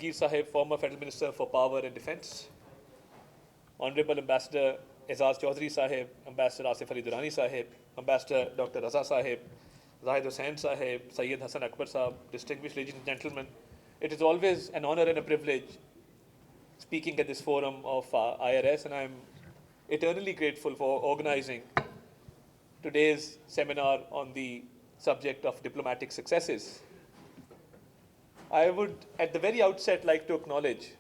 Jagir Sahib, former Federal Minister for Power and Defence, Honorable Ambassador Azaz Chaudhry Sahib, Ambassador Asif Ali Durrani Sahib, Ambassador Dr. Raza Sahib, Zahid Hussain Sahib, Sayyid Hassan Akbar Sahib, distinguished ladies and gentlemen, it is always an honor and a privilege speaking at this forum of IRS, and I'm eternally grateful for organizing today's seminar on the subject of diplomatic successes. I would, at the very outset, like to acknowledge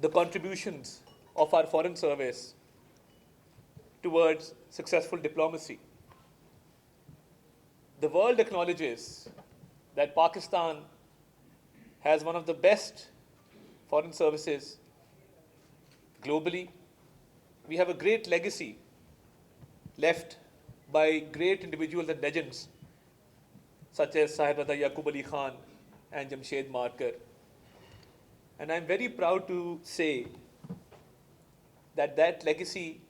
the contributions of our foreign service towards successful diplomacy. The world acknowledges that Pakistan has one of the best foreign services globally. We have a great legacy left by great individuals and legends such as Sahibzada Yaqub Ali Khan and Jamshed Markar. And I'm very proud to say that that legacy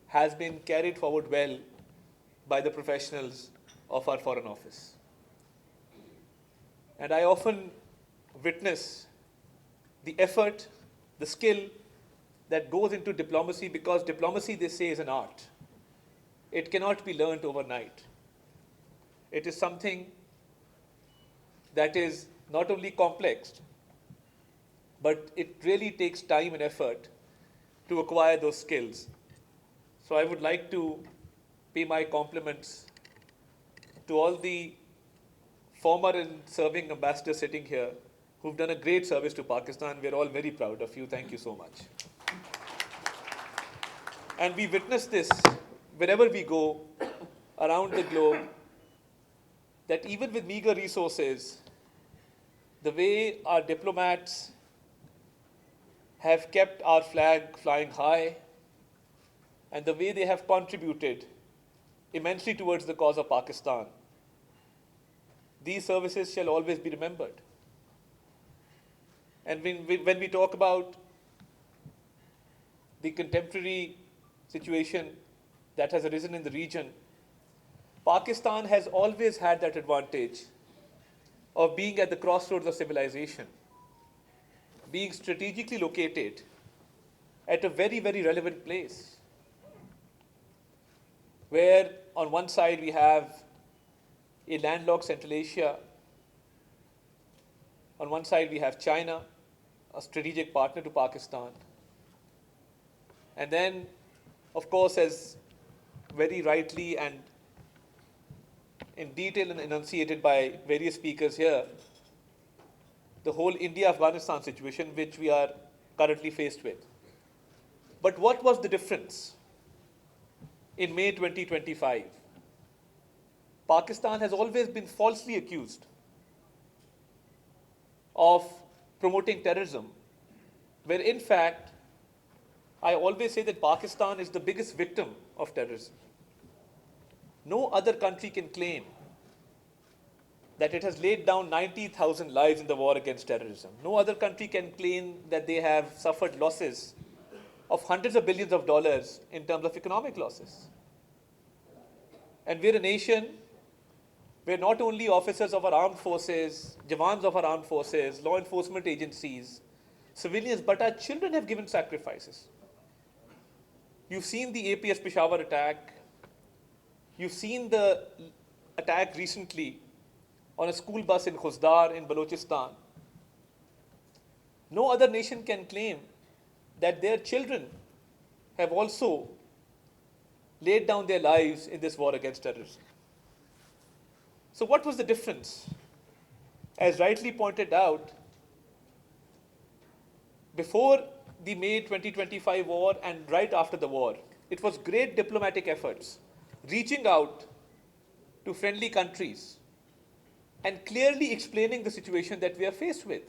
has been carried forward well by the professionals of our Foreign Office. And I often witness the effort, the skill that goes into diplomacy, because diplomacy, they say, is an art. It cannot be learned overnight. It is something that is not only complex, but it really takes time and effort to acquire those skills. So I would like to pay my compliments to all the former and serving ambassadors sitting here who've done a great service to Pakistan. We're all very proud of you. Thank you so much. And we witness this wherever we go around the globe, that even with meager resources, the way our diplomats have kept our flag flying high and the way they have contributed immensely towards the cause of Pakistan, these services shall always be remembered. And when we talk about the contemporary situation that has arisen in the region, Pakistan has always had that advantage of being at the crossroads of civilization, being strategically located at a very, very relevant place, where on one side we have a landlocked Central Asia, on one side we have China, a strategic partner to Pakistan. And then, of course, as very rightly and in detail and enunciated by various speakers here, the whole India-Afghanistan situation which we are currently faced with. But what was the difference in May 2025? Pakistan has always been falsely accused of promoting terrorism, where in fact, I always say that Pakistan is the biggest victim of terrorism. No other country can claim that it has laid down 90,000 lives in the war against terrorism. No other country can claim that they have suffered losses of hundreds of billions of dollars in terms of economic losses. And we're a nation where not only officers of our armed forces, Jawans of our armed forces, law enforcement agencies, civilians, but our children have given sacrifices. You've seen the APS Peshawar attack. You've seen the attack recently on a school bus in Khuzdar in Balochistan. No other nation can claim that their children have also laid down their lives in this war against terrorism. So what was the difference? As rightly pointed out, before the May 2025 war and right after the war, it was great diplomatic efforts, reaching out to friendly countries and clearly explaining the situation that we are faced with.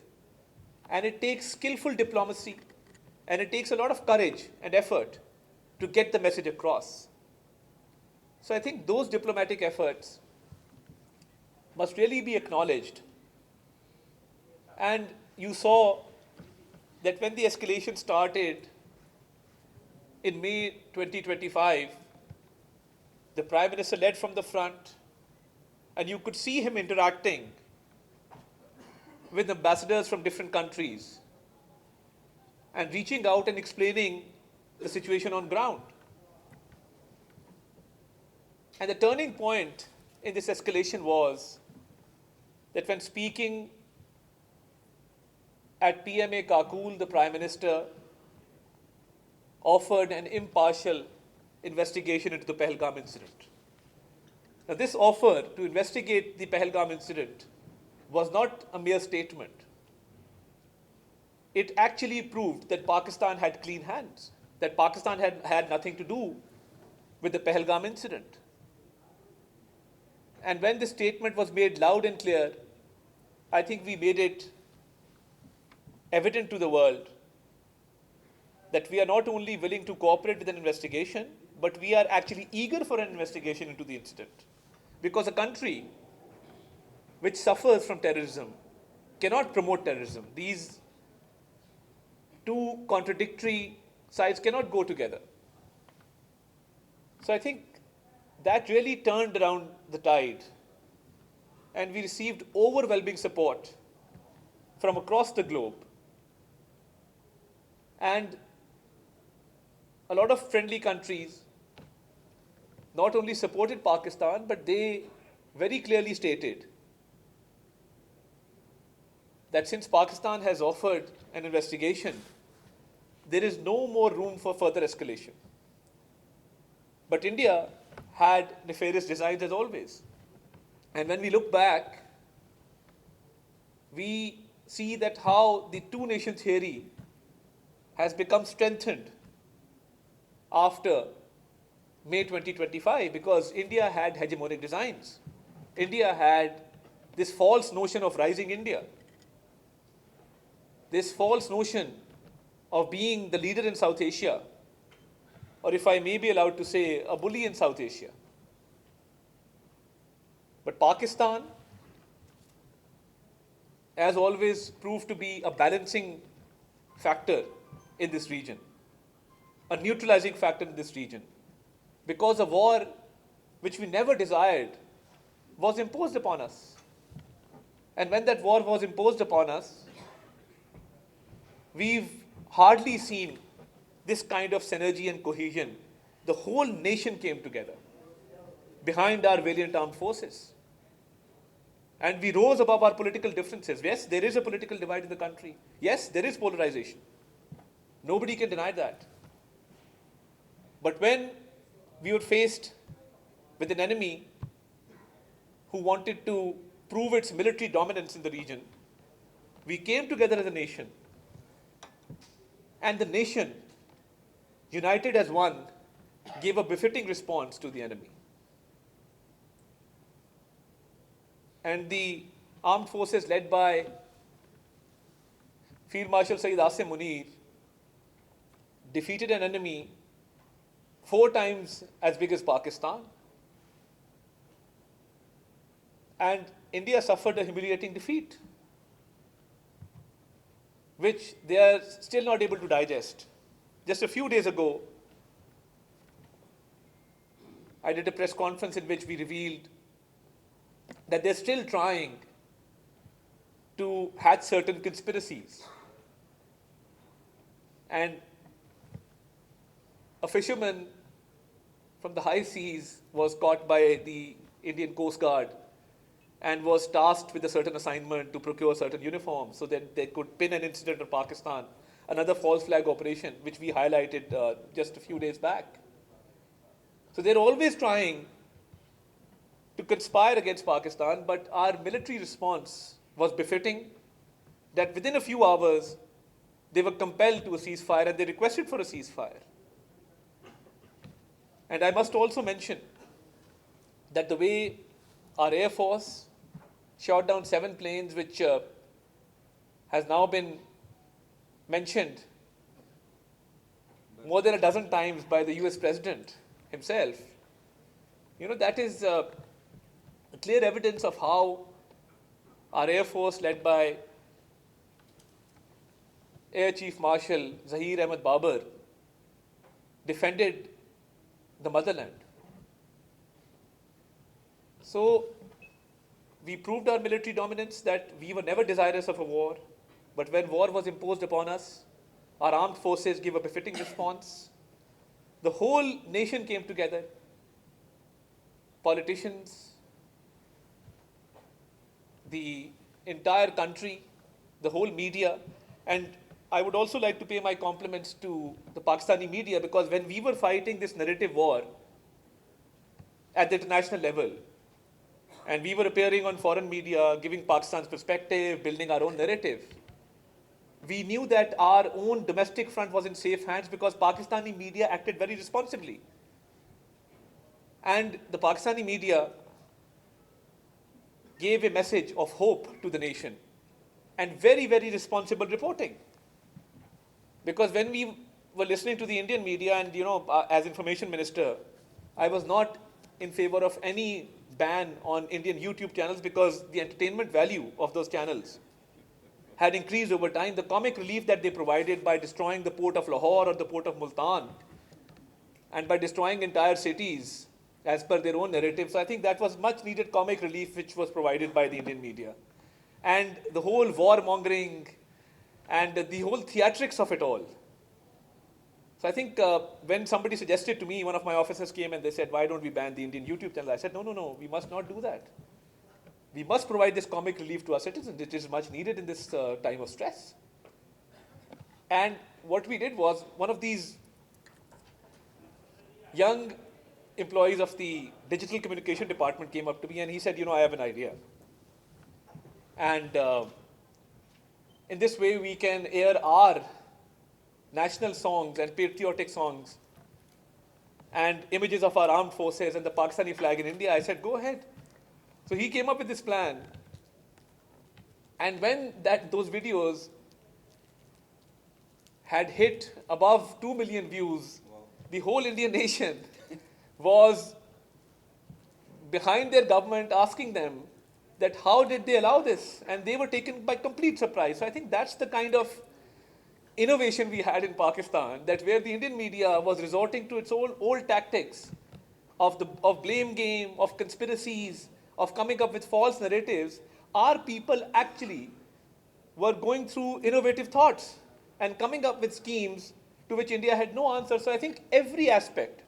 And it takes skillful diplomacy, and it takes a lot of courage and effort to get the message across. So I think those diplomatic efforts must really be acknowledged. And you saw that when the escalation started in May 2025, the Prime Minister led from the front, and you could see him interacting with ambassadors from different countries and reaching out and explaining the situation on ground. And the turning point in this escalation was that when speaking at PMA Kakul, the Prime Minister offered an impartial investigation into the Pahalgam incident. Now, this offer to investigate the Pahalgam incident was not a mere statement. It actually proved that Pakistan had clean hands, that Pakistan had nothing to do with the Pahalgam incident. And when this statement was made loud and clear, I think we made it evident to the world that we are not only willing to cooperate with an investigation, but we are actually eager for an investigation into the incident. Because a country which suffers from terrorism cannot promote terrorism. These two contradictory sides cannot go together. So I think that really turned around the tide, and we received overwhelming support from across the globe. And a lot of friendly countries not only supported Pakistan, but they very clearly stated that since Pakistan has offered an investigation, there is no more room for further escalation. But India had nefarious designs as always. And when we look back, we see that how the two nation theory has become strengthened after May 2025, because India had hegemonic designs. India had this false notion of rising India, this false notion of being the leader in South Asia, or if I may be allowed to say, a bully in South Asia. But Pakistan, as always, proved to be a balancing factor in this region, a neutralizing factor in this region, because a war which we never desired was imposed upon us. And when that war was imposed upon us, we've hardly seen this kind of synergy and cohesion. The whole nation came together behind our valiant armed forces. And we rose above our political differences. Yes, there is a political divide in the country. Yes, there is polarization. Nobody can deny that. But when we were faced with an enemy who wanted to prove its military dominance in the region, we came together as a nation. And the nation, united as one, gave a befitting response to the enemy. And the armed forces led by Field Marshal Sayyid Asim Munir defeated an enemy 4 times as big as Pakistan. And India suffered a humiliating defeat, which they are still not able to digest. Just a few days ago, I did a press conference in which we revealed that they're still trying to hatch certain conspiracies. And a fisherman from the high seas was caught by the Indian Coast Guard and was tasked with a certain assignment to procure certain uniforms so that they could pin an incident of Pakistan, another false flag operation, which we highlighted just a few days back. So they're always trying to conspire against Pakistan, but our military response was befitting, that within a few hours, they were compelled to a ceasefire and they requested for a ceasefire. And I must also mention that the way our Air Force shot down 7 planes, which has now been mentioned more than a dozen times by the US President himself, that is clear evidence of how our Air Force, led by Air Chief Marshal Zahir Ahmed Babar, defended the motherland. So We proved our military dominance, that we were never desirous of a war. But when war was imposed upon us, our armed forces gave a befitting response. The whole nation came together. Politicians, the entire country, the whole media. And I would also like to pay my compliments to the Pakistani media, because when we were fighting this narrative war at the international level, and we were appearing on foreign media, giving Pakistan's perspective, building our own narrative, we knew that our own domestic front was in safe hands because Pakistani media acted very responsibly. And the Pakistani media gave a message of hope to the nation, and very, very responsible reporting. Because when we were listening to the Indian media, and as information minister, I was not in favor of any ban on Indian YouTube channels, because the entertainment value of those channels had increased over time. The comic relief that they provided by destroying the port of Lahore or the port of Multan, and by destroying entire cities as per their own narratives, I think that was much needed comic relief which was provided by the Indian media. And the whole warmongering and the whole theatrics of it all. So I think when somebody suggested to me, one of my officers came and they said, why don't we ban the Indian YouTube channel? I said, no, we must not do that. We must provide this comic relief to our citizens. It is much needed in this time of stress. And what we did was, one of these young employees of the digital communication department came up to me and he said, I have an idea. And in this way, we can air our national songs and patriotic songs and images of our armed forces and the Pakistani flag in India. I said, go ahead. So he came up with this plan. And when those videos had hit above 2 million views, the whole Indian nation was behind their government, asking them that how did they allow this? And they were taken by complete surprise. So I think that's the kind of innovation we had in Pakistan, that where the Indian media was resorting to its old tactics of blame game, of conspiracies, of coming up with false narratives, our people actually were going through innovative thoughts and coming up with schemes to which India had no answer. So I think every aspect